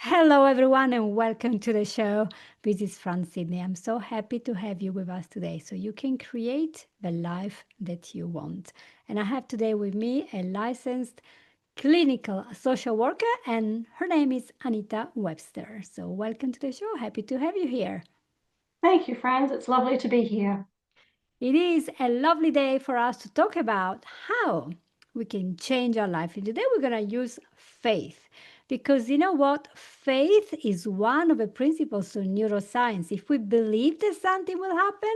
Hello, everyone, and welcome to the show. This is Franz, Sidney. I'm so happy to have you with us today so you can create the life that you want. And I have today with me a licensed clinical social worker, and her name is Anita Webster. So, welcome to the show. Happy to have you here. Thank you, friends. It's lovely to be here. It is a lovely day for us to talk about how we can change our life. And today we're going to use faith. Because you know what? Faith is one of the principles of neuroscience. If we believe that something will happen,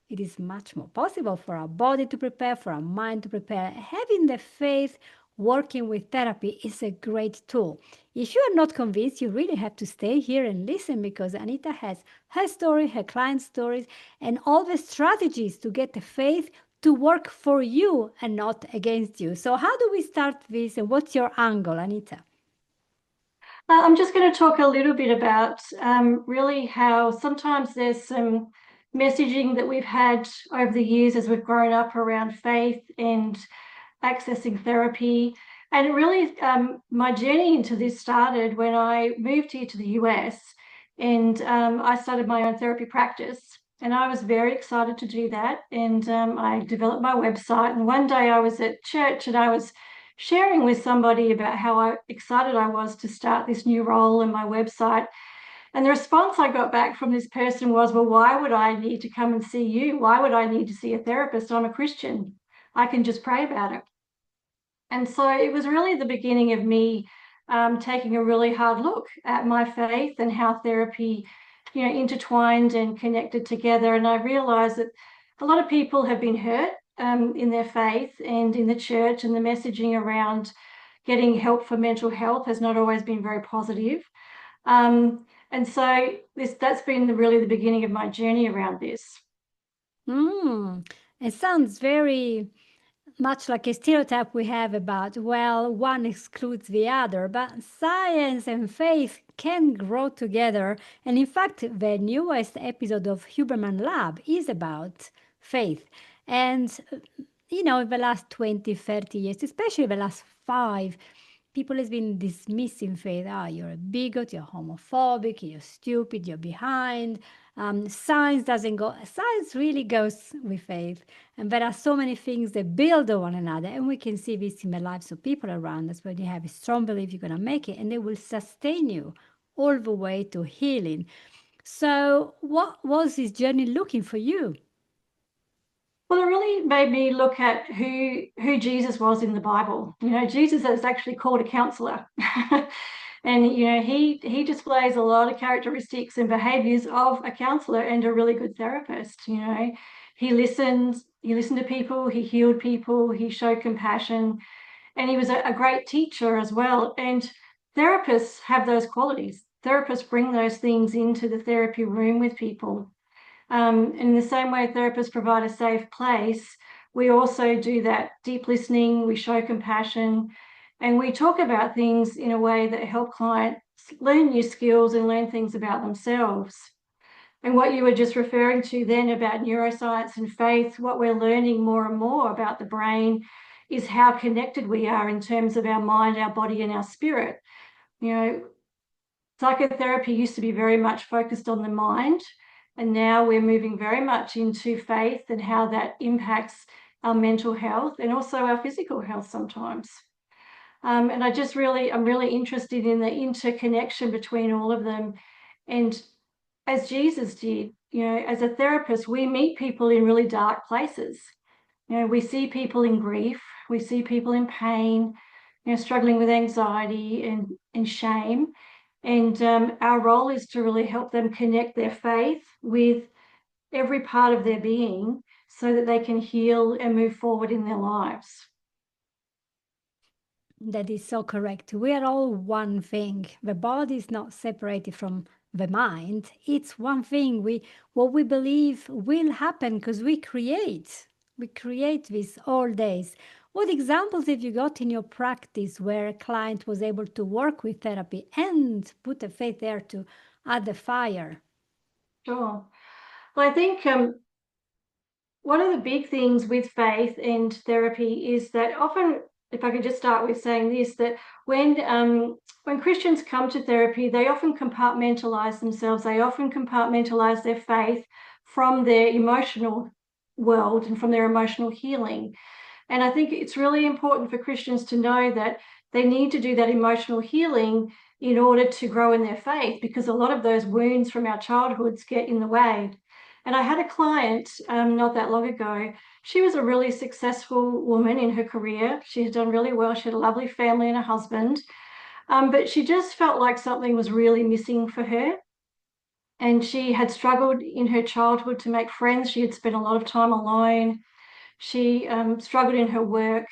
it is much more possible for our body to prepare, for our mind to prepare. Having the faith working with therapy is a great tool. If you are not convinced, you really have to stay here and listen because Anita has her story, her client stories, and all the strategies to get the faith to work for you and not against you. So, how do we start this and what's your angle, Anita? I'm just going to talk a little bit about really how sometimes there's some messaging that we've had over the years as we've grown up around faith and accessing therapy. And really, my journey into this started when I moved here to the US and I started my own therapy practice. And I was very excited to do that. And I developed my website. And one day I was at church and I was sharing with somebody about how excited I was to start this new role in my website. And the response I got back from this person was, well, why would I need to come and see you? Why would I need to see a therapist? I'm a Christian. I can just pray about it. And so it was really the beginning of me taking a really hard look at my faith and how therapy, intertwined and connected together. And I realized that a lot of people have been hurt in their faith and in the church, and the messaging around getting help for mental health has not always been very positive. And so that's been really the beginning of my journey around this. It sounds very much like a stereotype we have about, well, one excludes the other, but science and faith can grow together. And in fact, the newest episode of Huberman Lab is about faith. And, in the last 20, 30 years, especially the last five, people has been dismissing faith. Ah, you're a bigot, you're homophobic, you're stupid, you're behind. Science doesn't go, science really goes with faith. And there are so many things that build on one another. And we can see this in the lives of people around us when you have a strong belief you're going to make it and they will sustain you all the way to healing. So, what was this journey looking for you? Well, it really made me look at who Jesus was in the Bible. Jesus is actually called a counselor. And he displays a lot of characteristics and behaviors of a counselor and a really good therapist. He listened to people, he healed people, he showed compassion, and he was a great teacher as well. And therapists have those qualities. Therapists bring those things into the therapy room with people. In the same way therapists provide a safe place, we also do that deep listening, we show compassion, and we talk about things in a way that help clients learn new skills and learn things about themselves. And what you were just referring to then about neuroscience and faith, what we're learning more and more about the brain is how connected we are in terms of our mind, our body, and our spirit. You know, Psychotherapy used to be very much focused on the mind, and now we're moving very much into faith and how that impacts our mental health and also our physical health sometimes. And I'm really interested in the interconnection between all of them. And as Jesus did, as a therapist, we meet people in really dark places. We see people in grief, we see people in pain, struggling with anxiety and shame. And our role is to really help them connect their faith with every part of their being so that they can heal and move forward in their lives. That is so correct. We are all one thing. The body is not separated from the mind. It's one thing. What we believe will happen because we create. We create this all days. What examples have you got in your practice where a client was able to work with therapy and put a faith there to add the fire? Sure. Well, I think one of the big things with faith and therapy is that often if I could just start with saying this, that when Christians come to therapy, they often compartmentalize themselves. They often compartmentalize their faith from their emotional world and from their emotional healing. And I think it's really important for Christians to know that they need to do that emotional healing in order to grow in their faith, because a lot of those wounds from our childhoods get in the way. And I had a client not that long ago. She was a really successful woman in her career. She had done really well. She had a lovely family and a husband. But she just felt like something was really missing for her. And she had struggled in her childhood to make friends. She had spent a lot of time alone. She struggled in her work.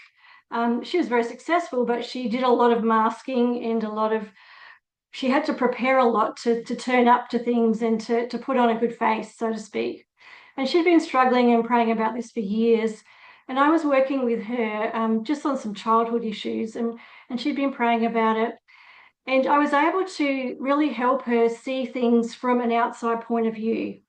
She was very successful, but she did a lot of masking and she had to prepare a lot to turn up to things and to put on a good face, so to speak. And she'd been struggling and praying about this for years. And I was working with her just on some childhood issues, and she'd been praying about it. And I was able to really help her see things from an outside point of view.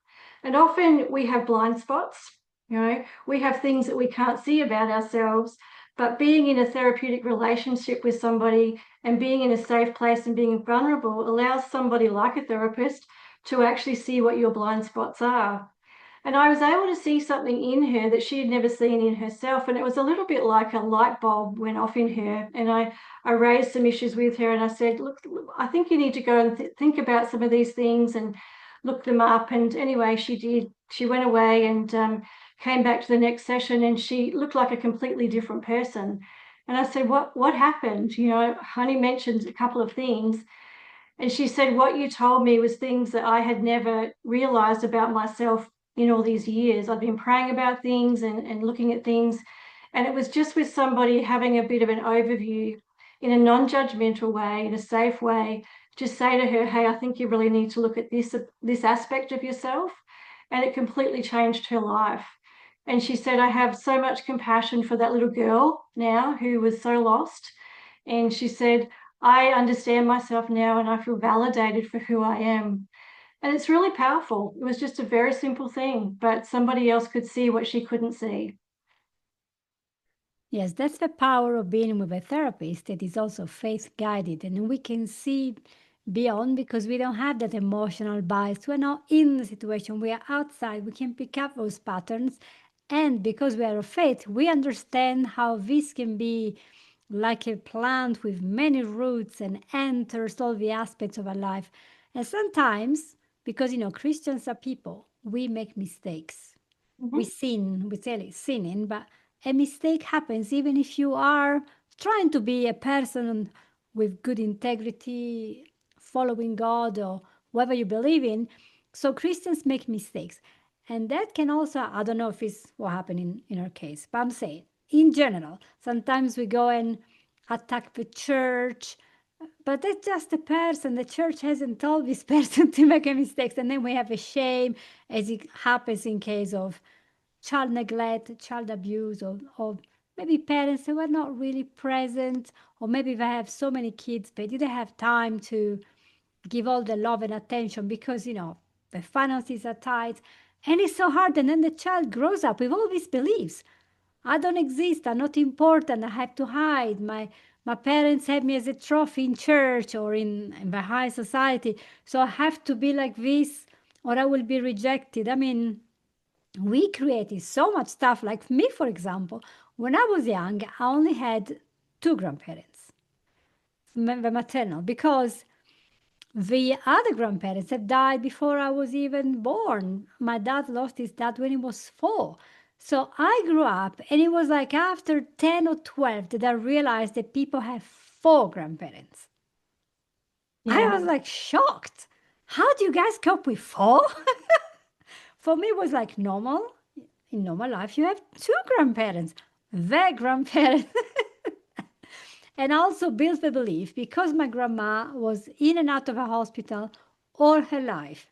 And often we have blind spots, we have things that we can't see about ourselves. But being in a therapeutic relationship with somebody and being in a safe place and being vulnerable allows somebody like a therapist to actually see what your blind spots are. And I was able to see something in her that she had never seen in herself. And it was a little bit like a light bulb went off in her. And I raised some issues with her and I said, look, I think you need to go and think about some of these things and look them up. And anyway, she did. She went away and came back to the next session and she looked like a completely different person. And I said, what happened? Honey mentioned a couple of things. And she said, what you told me was things that I had never realized about myself in all these years. I've been praying about things and looking at things. And it was just with somebody having a bit of an overview in a non-judgmental way, in a safe way, just say to her, hey, I think you really need to look at this aspect of yourself. And it completely changed her life. And she said, I have so much compassion for that little girl now who was so lost. And she said, I understand myself now and I feel validated for who I am. And it's really powerful. It was just a very simple thing, but somebody else could see what she couldn't see. Yes, that's the power of being with a therapist that is also faith guided, and we can see beyond because we don't have that emotional bias. We're not in the situation, we are outside. We can pick up those patterns, and because we are of faith, we understand how this can be like a plant with many roots and enters all the aspects of our life. And sometimes, because Christians are people, we make mistakes. We Mm-hmm. sin, we say sinning, but a mistake happens even if you are trying to be a person with good integrity, following God or whatever you believe in. So Christians make mistakes. And that can also, I don't know if it's what happened in our case, but I'm saying in general, sometimes we go and attack the church, but that's just a person. The church hasn't told this person to make a mistake. And then we have a shame, as it happens in case of child neglect, child abuse, or maybe parents who were not really present, or maybe they have so many kids, they didn't have time to give all the love and attention because, the finances are tight. And it's so hard. And then the child grows up with all these beliefs. I don't exist. I'm not important. I have to hide. My parents have me as a trophy in church or in the high society. So I have to be like this or I will be rejected. I mean, we created so much stuff. Like me, for example, when I was young, I only had two grandparents, the maternal, because the other grandparents have died before I was even born. My dad lost his dad when he was 4. So I grew up, and it was like after 10 or 12 that I realized that people have 4 grandparents. I Yeah. was like shocked. How do you guys cope with 4? For me, it was like normal. In normal life, you have 2 grandparents, the grandparents. And also built the belief because my grandma was in and out of a hospital all her life.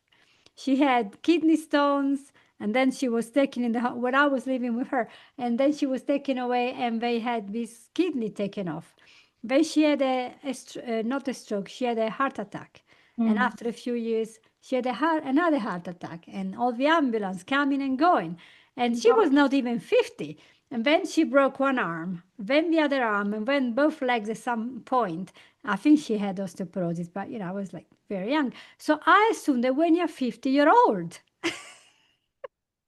She had kidney stones, and then she was taken in the when I was living with her, and then she was taken away, and they had this kidney taken off. Then she had not a stroke, she had a heart attack, and Mm. after a few years, she had another heart attack, and all the ambulance coming and going, and she was Gosh. not even 50, and then she broke one arm. then the other arm, and then both legs at some point. I think she had osteoporosis, but I was like very young. So I assumed that when you're 50, you're old.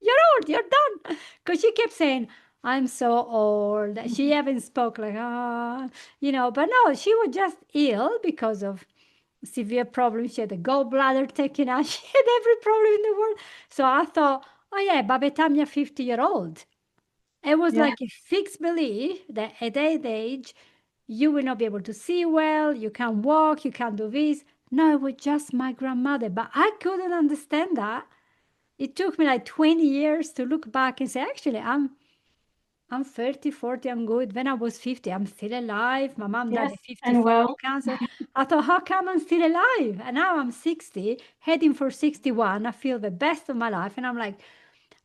You're old, you're done. Because she kept saying, I'm so old. She even spoke like, but no, she was just ill because of severe problems. She had a gallbladder taken out. She had every problem in the world. So I thought, oh yeah, by the time you're 50-year old, it was Yeah. like a fixed belief that at that age, you will not be able to see well, you can't walk, you can't do this. No, it was just my grandmother. But I couldn't understand that. It took me like 20 years to look back and say, actually, I'm 30, 40, I'm good. When I was 50, I'm still alive. My mom died Yes. at And 54 of well, cancer. I thought, how come I'm still alive? And now I'm 60, heading for 61. I feel the best of my life. And I'm like,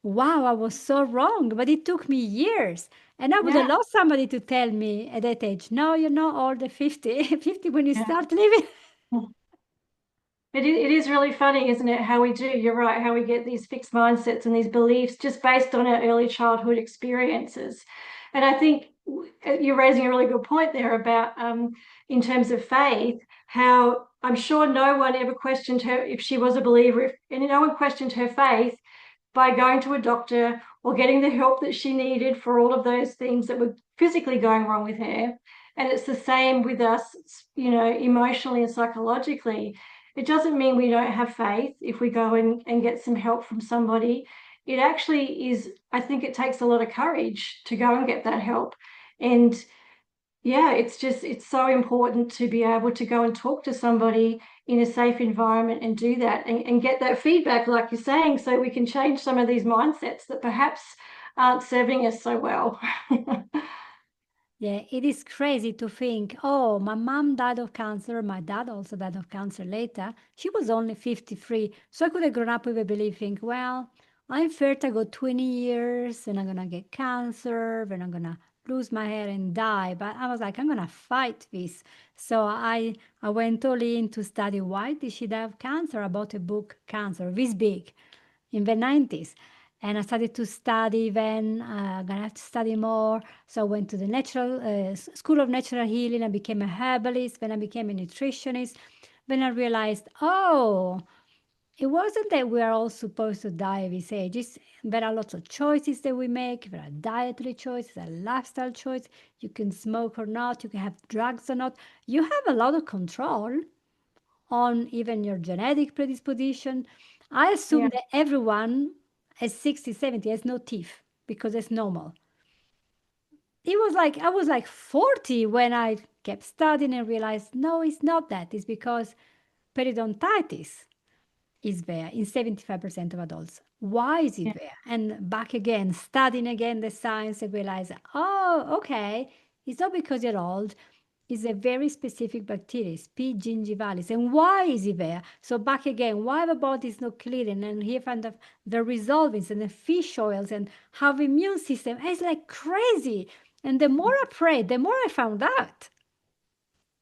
wow, I was so wrong. But it took me years. And I would have yeah. loved somebody to tell me at that age, no, you're not old at 50. 50 when you Yeah. start living. It is really funny, isn't it? How we do, you're right, how we get these fixed mindsets and these beliefs just based on our early childhood experiences. And I think you're raising a really good point there about, in terms of faith, how I'm sure no one ever questioned her if she was a believer, and no one questioned her faith by going to a doctor or getting the help that she needed for all of those things that were physically going wrong with her. And it's the same with us, emotionally and psychologically. It doesn't mean we don't have faith if we go and get some help from somebody. It actually is, I think it takes a lot of courage to go and get that help. And yeah, it's so important to be able to go and talk to somebody in a safe environment and do that and get that feedback, like you're saying, so we can change some of these mindsets that perhaps aren't serving us so well. Yeah, it is crazy to think, oh, my mom died of cancer. My dad also died of cancer later. She was only 53. So I could have grown up with a belief, think, well, I'm 30, I got 20 years, and I'm going to get cancer, then I'm going to lose my hair and die. But I was like, I'm going to fight this. So I went all in to study why did she die of cancer. I bought a book, Cancer, this big, in the 90s. And I started to study then, I'm gonna have to study more. So I went to the natural School of Natural Healing. I became a herbalist. Then I became a nutritionist. Then I realized, oh, it wasn't that we are all supposed to die at this age. There are lots of choices that we make. There are dietary choices, a lifestyle choice. You can smoke or not. You can have drugs or not. You have a lot of control on even your genetic predisposition. I Yeah, assume that everyone at 60, 70 has no teeth because it's normal. It was like I was like 40 when I kept studying and realized no, it's not that. It's because periodontitis is there in 75% of adults. Why is it yeah, there? And back again, studying again the science and realize, oh, okay, it's not because you're old, is a very specific bacteria, P. gingivalis. And why is it there? So back again, why the body is not clearing? And here find the resolvings and the fish oils and how the immune system is like crazy. And the more I prayed, the more I found out.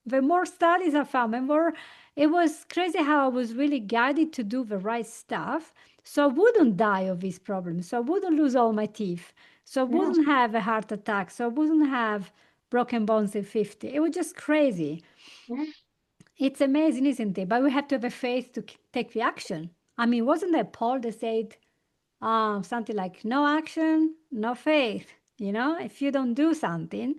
The more studies I found, the more it was crazy how I was really guided to do the right stuff. So I wouldn't die of these problems. So I wouldn't lose all my teeth. So I yeah, wouldn't have a heart attack. So I wouldn't have broken bones at 50. It was just crazy. yeah, It's amazing, isn't it? But we have to have a faith to take the action. I mean, wasn't there Paul that said something like, no action, no faith? If you don't do something,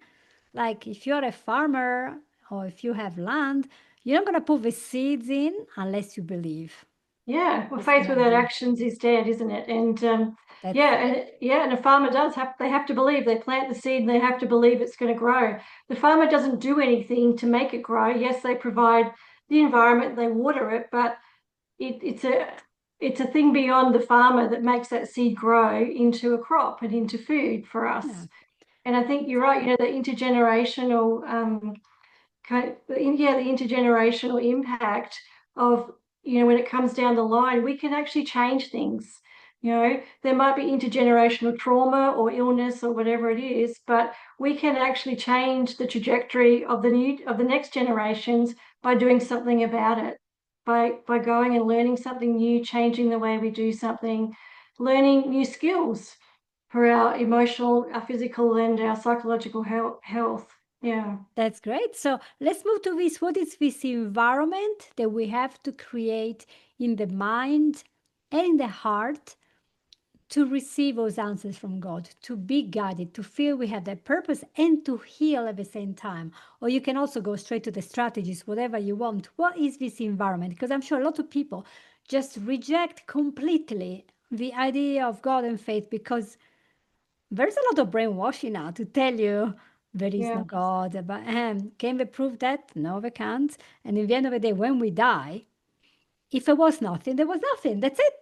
like if you're a farmer or if you have land, you're not going to put the seeds in unless you believe yeah. Well, it's faith going to without grow. actions is dead, isn't it? And That's yeah, and a farmer does have they have to believe. They plant the seed and they have to believe it's going to grow. The farmer doesn't do anything to make it grow. Yes, they provide the environment, they water it, but it's a thing beyond the farmer that makes that seed grow into a crop and into food for yeah, us. And I think you're right, exactly. the intergenerational the intergenerational impact of, when it comes down the line, we can actually change things. There might be intergenerational trauma or illness or whatever it is, but we can actually change the trajectory of the next generations by doing something about it, by going and learning something new, changing the way we do something, learning new skills. for our emotional, our physical, and our psychological health. Yeah. That's great. So let's move to this. What is this environment that we have to create in the mind and in the heart to receive those answers from God, to be guided, to feel we have that purpose and to heal at the same time? Or you can also go straight to the strategies, whatever you want. What is this environment? Because I'm sure a lot of people just reject completely the idea of God and faith because there's a lot of brainwashing now to tell you there is Yeah. no God. But can they prove that? No, they can't. And in the end of the day, when we die, if there was nothing, there was nothing. That's it.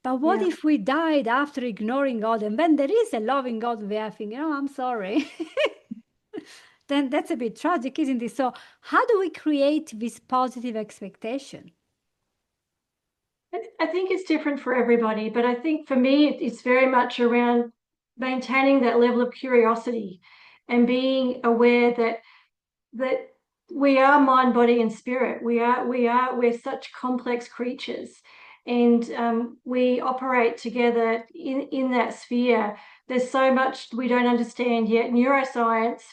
But what Yeah. if we died after ignoring God and then there is a loving God we are thinking, oh, I'm sorry. Then that's a bit tragic, isn't it? So, how do we create this positive expectation? I think it's different for everybody, but I think for me, it's very much around maintaining that level of curiosity and being aware that we are mind, body, and spirit. We're such complex creatures, and we operate together in that sphere. There's so much we don't understand yet. Neuroscience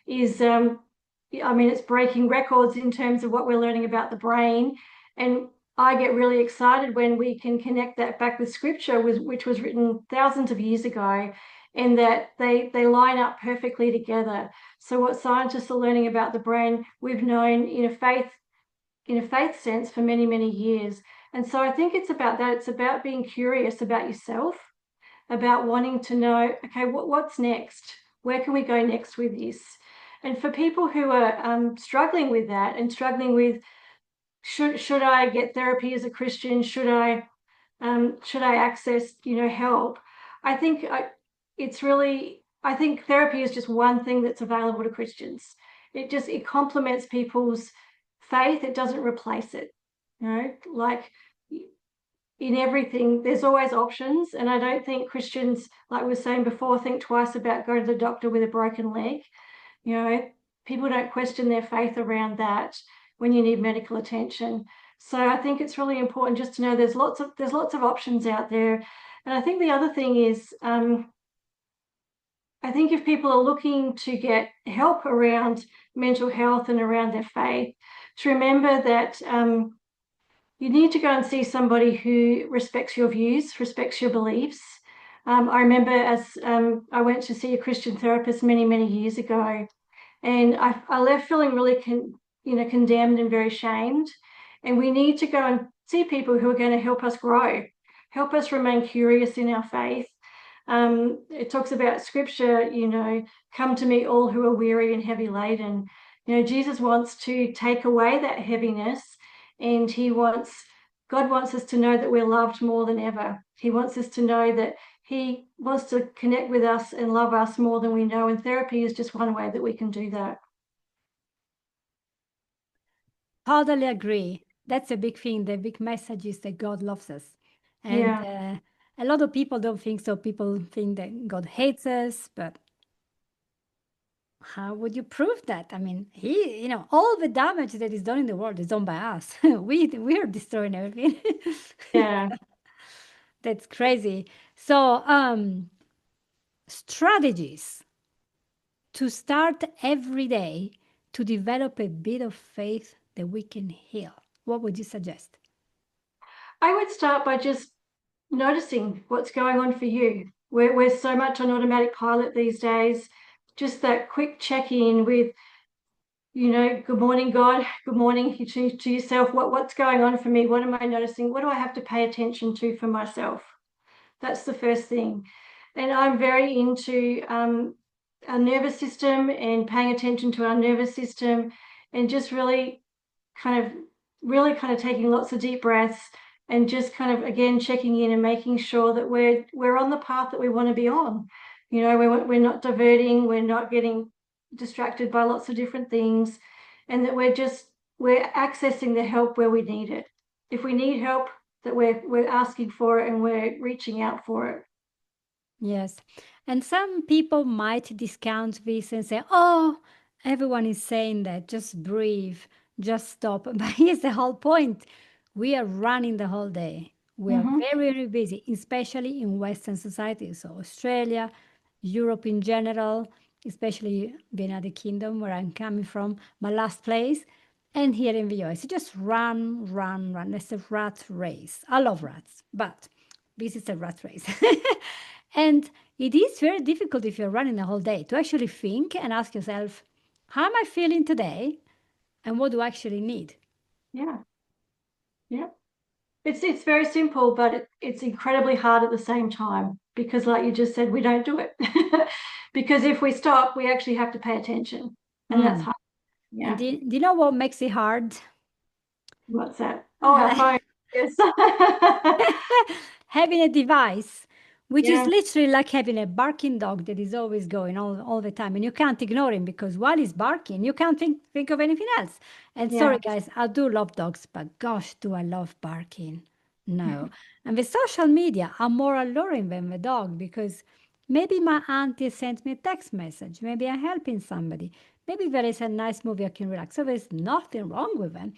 is, I mean, it's breaking records in terms of what we're learning about the brain, and I get really excited when we can connect that back with scripture, which was written thousands of years ago, and that they line up perfectly together. So what scientists are learning about the brain, we've known in a faith sense for many, many years. And so I think it's about that. It's about being curious about yourself, about wanting to know, okay, what's next? Where can we go next with this? And for people who are struggling with that and struggling with should I get therapy as a Christian? Should I access help? I think it's really, I think therapy is just one thing that's available to Christians. It complements people's faith. It doesn't replace it. Like in everything, there's always options. And I don't think Christians, like we were saying before, think twice about going to the doctor with a broken leg. You know, people don't question their faith around that when you need medical attention. So I think it's really important just to know there's lots of options out there. And I think the other thing is, I think if people are looking to get help around mental health and around their faith, to remember that you need to go and see somebody who respects your views, respects your beliefs. I remember as I went to see a Christian therapist many, many years ago, and I left feeling really condemned and very shamed. And we need to go and see people who are going to help us grow, help us remain curious in our faith. It talks about scripture, come to me all who are weary and heavy laden. Jesus wants to take away that heaviness, and God wants us to know that we're loved more than ever. He wants us to know that he wants to connect with us and love us more than we know. And therapy is just one way that we can do that. Totally agree. That's a big thing. The big message is that God loves us. And Yeah. a lot of people don't think so. People think that God hates us, but how would you prove that? I mean, all the damage that is done in the world is done by us. We're destroying everything. Yeah. That's crazy. So, strategies to start every day to develop a bit of faith that we can heal. What would you suggest? I would start by just noticing what's going on for you. We're so much on automatic pilot these days. Just that quick check-in with, good morning, God. Good morning to yourself. What's going on for me? What am I noticing? What do I have to pay attention to for myself? That's the first thing. And I'm very into our nervous system and paying attention to our nervous system, and just kind of really taking lots of deep breaths, and just kind of again checking in and making sure that we're on the path that we want to be on. We're not diverting, we're not getting distracted by lots of different things, and that we're accessing the help where we need it. If we need help, that we're asking for it and we're reaching out for it. Yes. And some people might discount this and say, oh, everyone is saying that. Just breathe, just stop. But here's the whole point: we are running the whole day. We are Mm-hmm. very, very busy, especially in Western societies. So Australia, Europe in general, especially the United Kingdom, where I'm coming from, my last place, and here in the US. You just run, run, run. It's a rat race. I love rats, but this is a rat race. And it is very difficult if you're running the whole day to actually think and ask yourself, how am I feeling today? And what do I actually need? Yeah. Yeah. It's very simple, but it's incredibly hard at the same time because, like you just said, we don't do it. Because if we stop, we actually have to pay attention, and that's Mm. hard. And Yeah. do you know what makes it hard? What's that? Oh, our phone. Yes. Having a device, which is Yeah. literally like having a barking dog that is always going all the time. And you can't ignore him because while he's barking, you can't think of anything else. And Yeah. sorry, guys, I do love dogs, but gosh, do I love barking. No. And the social media are more alluring than the dog because maybe my auntie sent me a text message. Maybe I'm helping somebody. Maybe there is a nice movie I can relax. So there's nothing wrong with them.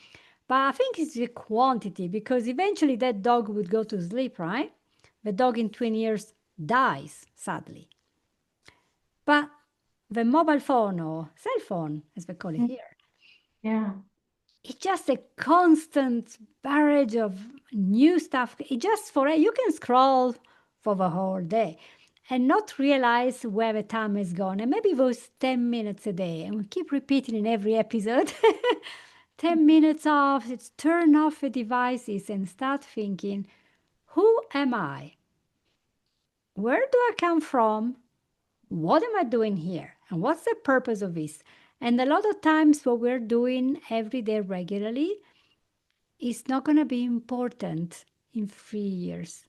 But I think it's the quantity because eventually that dog would go to sleep, right? The dog in 20 years dies, sadly. But the mobile phone or cell phone, as we call it here, Yeah. it's just a constant barrage of new stuff. It just for you can scroll for the whole day and not realize where the time has gone. And maybe those 10 minutes a day, and we keep repeating in every episode 10 minutes off, it's turn off the devices and start thinking, who am I? Where do I come from? What am I doing here? And what's the purpose of this? And a lot of times, what we're doing every day regularly is not going to be important in 3 years,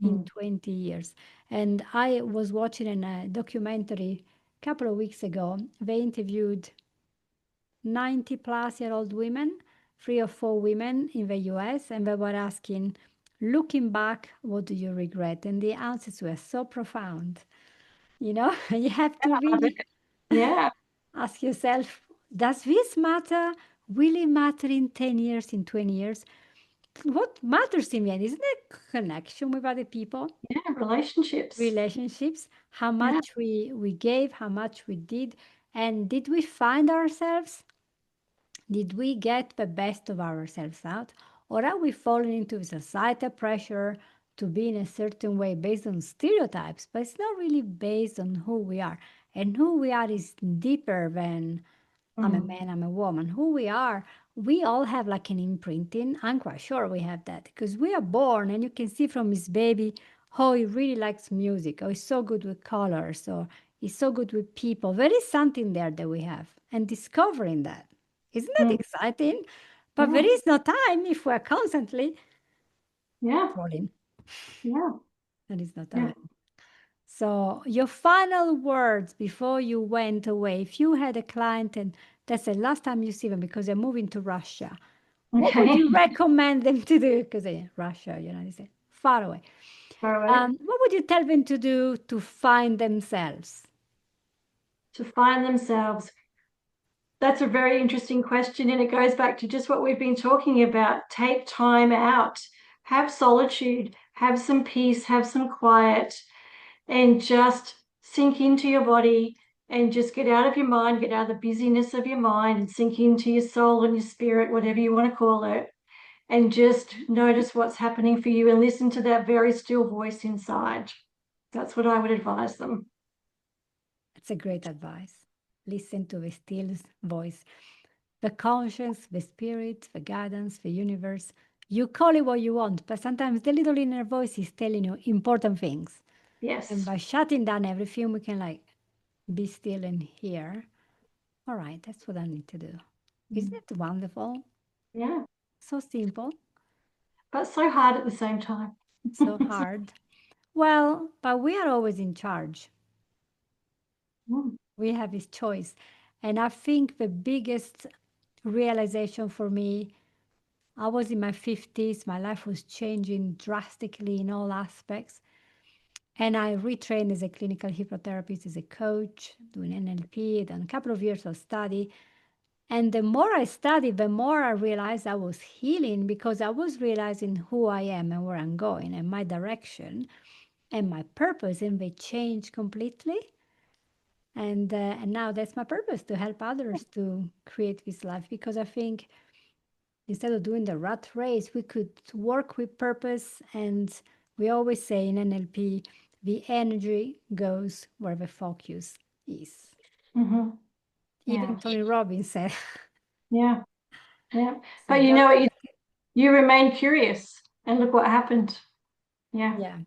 in Mm. 20 years. And I was watching a documentary a couple of weeks ago. They interviewed 90 plus year old women, 3 or 4 women in the US, and they were asking, looking back, what do you regret? And the answers were so profound. You know, you have to I bet. really Yeah. ask yourself, does this matter? Will it matter in 10 years, in 20 years? What matters in the end? Isn't it connection with other people, Yeah. Relationships. relationships, how Yeah. much we gave, how much we did, and did we find ourselves? Did we get the best of ourselves out? Or are we falling into societal pressure to be in a certain way based on stereotypes, but it's not really based on who we are? And who we are is deeper than I'm a Mm. man, I'm a woman. Who we are, we all have like an imprinting. I'm quite sure we have that because we are born and you can see from his baby how he really likes music, or he's so good with colors, or he's so good with people. There is something there that we have, and discovering that. Isn't that Mm. exciting? But there Yeah. is no time if we're constantly Yeah. scrolling. Yeah. There is no Yeah. time. So, your final words before you went away, if you had a client and that's the last time you see them because they're moving to Russia, what would Okay. you recommend them to do? Because Russia, United States, far away. Far away. What would you tell them to do to find themselves? To find themselves. That's a very interesting question. And it goes back to just what we've been talking about. Take time out, have solitude, have some peace, have some quiet, and just sink into your body and just get out of your mind, get out of the busyness of your mind and sink into your soul and your spirit, whatever you want to call it. And just notice what's happening for you and listen to that very still voice inside. That's what I would advise them. That's a great advice. Listen to the still voice, the conscience, the spirit, the guidance, the universe. You call it what you want, but sometimes the little inner voice is telling you important things. And Yes. by shutting down everything, we can like be still and hear. All right, that's what I need to do. Isn't Mm. it wonderful? Yeah. So simple, But so hard at the same time. so hard. Well, but we are always in charge. Mm. We have this choice. And I think the biggest realization for me, I was in my 50s, my life was changing drastically in all aspects. And I retrained as a clinical hypnotherapist, as a coach, doing NLP, done a couple of years of study. And the more I studied, the more I realized I was healing because I was realizing who I am and where I'm going and my direction and my purpose, and they changed completely. And now that's my purpose, to help others to create this life, because I think instead of doing the rat race, we could work with purpose. And we always say in NLP, the energy goes where the focus is. Mm-hmm. Even Yeah. Tony Robbins said. Yeah. Yeah. So But you don't know what? let You remain curious, and look what happened. Yeah. Yeah.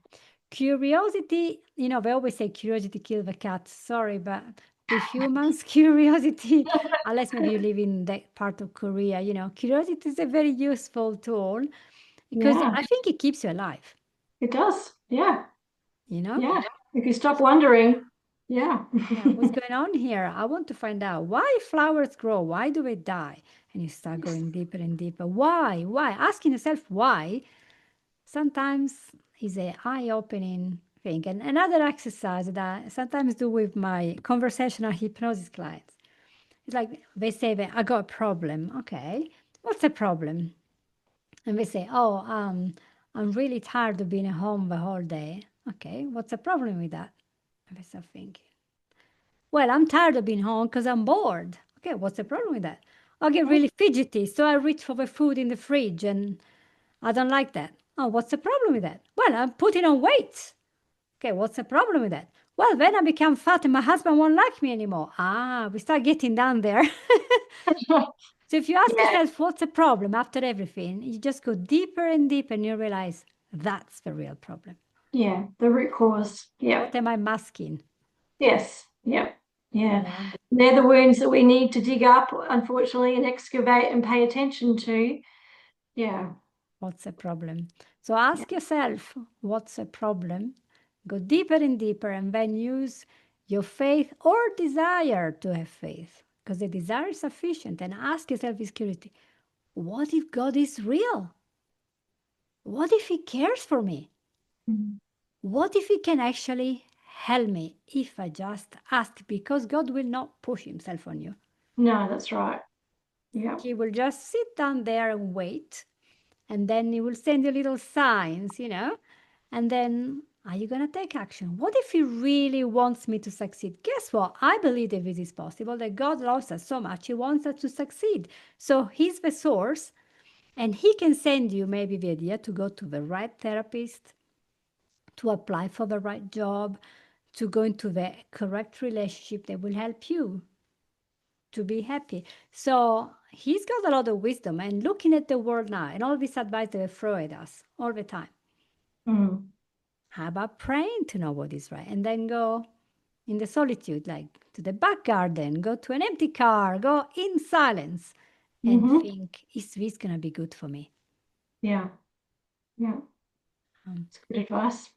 Curiosity, they always say curiosity kills the cat. Sorry, but with humans, curiosity, unless maybe you live in that part of Korea, curiosity is a very useful tool because Yeah. I think it keeps you alive, It does. Yeah. you know? Yeah. If you stop wondering, yeah. Yeah, what's going on here? I want to find out why flowers grow, why do they die? And you start going deeper and deeper. Why? Why? Asking yourself why sometimes is a eye-opening thing. And another exercise that I sometimes do with my conversational hypnosis clients, it's like they say that I got a problem. Okay, what's the problem? And they say, oh, I'm really tired of being at home the whole day. Okay, what's the problem with that? And they start thinking, well, I'm tired of being home because I'm bored. Okay, what's the problem with that? I get really fidgety, so I reach for the food in the fridge and I don't like that. Oh, what's the problem with that? Well, I'm putting on weight. Okay, what's the problem with that? Well, then I become fat and my husband won't like me anymore. Ah, we start getting down there. So if you ask Yeah. yourself what's the problem after everything, you just go deeper and deeper and you realize that's the real problem. Yeah. The root cause. Yeah. What am I masking? Yes. Yeah. You Yeah. know, They're the wounds that we need to dig up, unfortunately, and excavate and pay attention to. Yeah. what's the problem? So ask yourself what's the problem? Go deeper and deeper and then use your faith or desire to have faith, because the desire is sufficient. And ask yourself with curiosity, what if God is real? What if He cares for me? Mhm. What if He can actually help me if I just ask? Because God will not push Himself on you. No, that's right. Yeah. He will just sit down there and wait. And then He will send you little signs, And then are you going to take action? What if He really wants me to succeed? Guess what? I believe that this is possible, that God loves us so much. He wants us to succeed. So He's the source. And He can send you maybe the idea to go to the right therapist, to apply for the right job, to go into the correct relationship that will help you to be happy. So He's got a lot of wisdom. And looking at the world now and all this advice that they throw at us all the time, Mm. how about praying to know what is right? And then go in the solitude, like to the back garden, go to an empty car, go in silence and Mm-hmm. think, is this going to be good for me? Yeah. Yeah. Um, It's good advice.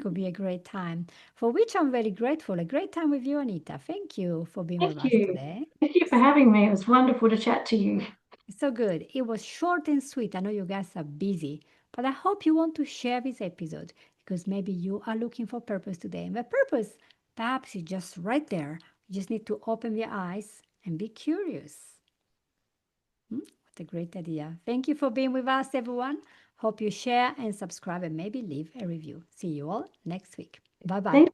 could be a great time, for which I'm very grateful. A great time with you, Anita. Thank you for being with Thank us you. today. Thank you for having me. It was wonderful to chat to you. It's so good. It was short and sweet. I know you guys are busy, but I hope you want to share this episode because maybe you are looking for purpose today. And the purpose perhaps is just right there. You just need to open your eyes and be curious. What a great idea. Thank you for being with us, everyone. Hope you share and subscribe and maybe leave a review. See you all next week. Bye bye. Thank